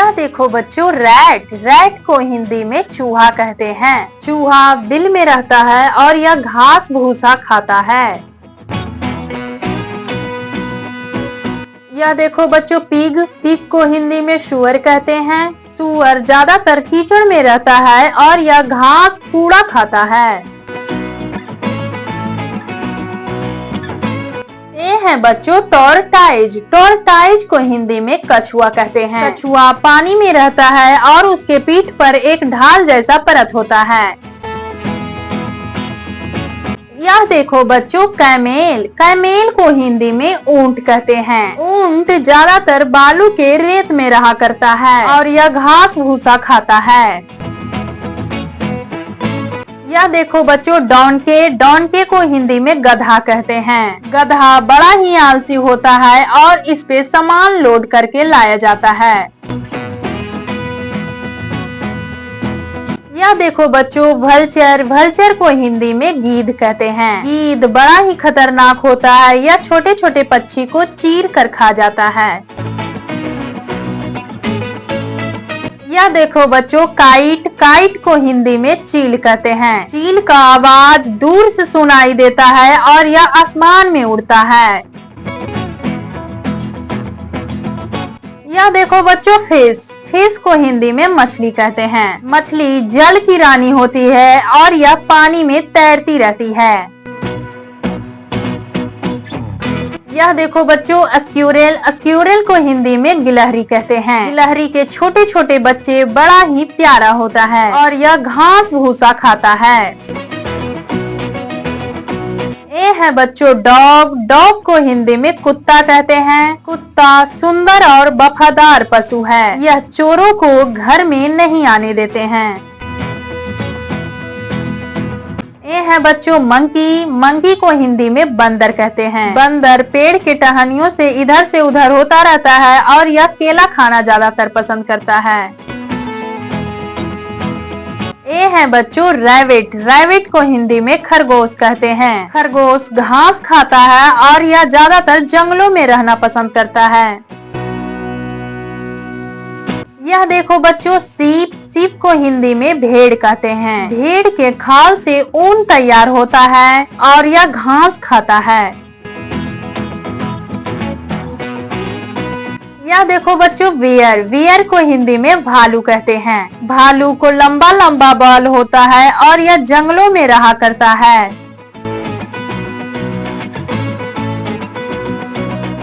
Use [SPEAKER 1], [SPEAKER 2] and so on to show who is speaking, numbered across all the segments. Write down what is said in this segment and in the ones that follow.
[SPEAKER 1] यह देखो बच्चों रैट। रैट को हिंदी में चूहा कहते हैं। चूहा बिल में रहता है और यह घास भूसा खाता है। यह देखो बच्चों पिग। पिग को हिंदी में सूअर कहते हैं। सूअर ज्यादातर कीचड़ में रहता है और यह घास कूड़ा खाता है। ये है बच्चों टॉर्टाइज। टॉर्टाइज को हिंदी में कछुआ कहते हैं। कछुआ पानी में रहता है और उसके पीठ पर एक ढाल जैसा परत होता है। यह देखो बच्चों कैमेल। कैमेल को हिंदी में ऊंट कहते हैं। ऊंट ज्यादातर बालू के रेत में रहा करता है और यह घास भूसा खाता है। यह देखो बच्चों डॉनके। डॉनके को हिंदी में गधा कहते हैं। गधा बड़ा ही आलसी होता है और इस पे सामान लोड करके लाया जाता है। यह देखो बच्चों भल्चर। भल्चर को हिंदी में गीद कहते हैं। गीद बड़ा ही खतरनाक होता है। यह छोटे छोटे पक्षी को चीर कर खा जाता है। यह देखो बच्चों काइट। काइट को हिंदी में चील कहते हैं। चील का आवाज दूर से सुनाई देता है और यह आसमान में उड़ता है। यह देखो बच्चों फिश। फिश को हिंदी में मछली कहते हैं। मछली जल की रानी होती है और यह पानी में तैरती रहती है। यह देखो बच्चों स्क्यूरेल। स्क्यूरेल को हिंदी में गिलहरी कहते हैं। गिलहरी के छोटे छोटे बच्चे बड़ा ही प्यारा होता है और यह घास भूसा खाता है। ये है बच्चों डॉग। डॉग को हिंदी में कुत्ता कहते हैं। कुत्ता सुंदर और वफादार पशु है। यह चोरों को घर में नहीं आने देते हैं। ये है बच्चों मंकी। मंकी को हिंदी में बंदर कहते हैं। बंदर पेड़ के टहनियों से इधर से उधर होता रहता है और यह केला खाना ज्यादातर पसंद करता है। ये है बच्चों रैबिट। रैबिट को हिंदी में खरगोश कहते हैं। खरगोश घास खाता है और यह ज्यादातर जंगलों में रहना पसंद करता है। यह देखो बच्चों सीप। सीप को हिंदी में भेड़ कहते हैं। भेड़ के खाल से ऊन तैयार होता है और यह घास खाता है। यह देखो बच्चों बियर। बियर को हिंदी में भालू कहते हैं। भालू को लंबा लंबा बाल होता है और यह जंगलों में रहा करता है।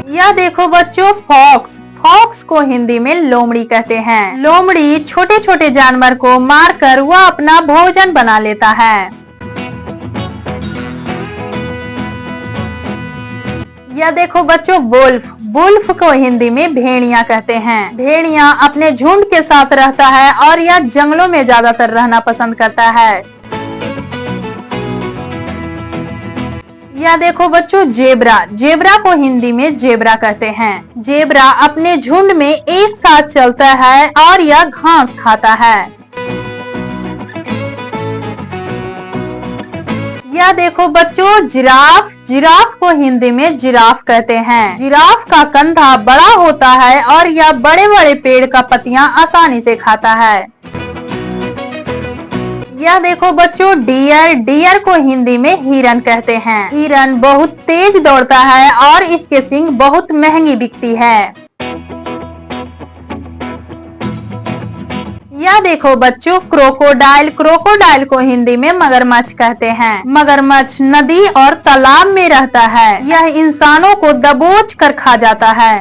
[SPEAKER 1] यह देखो बच्चों फॉक्स। फॉक्स को हिंदी में लोमड़ी कहते हैं। लोमड़ी छोटे छोटे जानवर को मारकर वह अपना भोजन बना लेता है। यह देखो बच्चों वुल्फ। वुल्फ को हिंदी में भेड़िया कहते हैं। भेड़िया अपने झुंड के साथ रहता है और यह जंगलों में ज्यादातर रहना पसंद करता है। यह देखो बच्चों जेब्रा। जेब्रा को हिंदी में जेब्रा कहते हैं। जेब्रा अपने झुंड में एक साथ चलता है और यह घास खाता है। यह देखो बच्चों जिराफ। जिराफ को हिंदी में जिराफ कहते हैं। जिराफ का कंधा बड़ा होता है और यह बड़े बड़े पेड़ का पत्तियां आसानी से खाता है। यह देखो बच्चों डियर। डियर को हिंदी में हिरन कहते हैं। हिरन बहुत तेज दौड़ता है और इसके सींग बहुत महंगी बिकती है। यह देखो बच्चों क्रोकोडाइल। क्रोकोडाइल को हिंदी में मगरमच्छ कहते हैं। मगरमच्छ नदी और तालाब में रहता है। यह इंसानों को दबोच कर खा जाता है।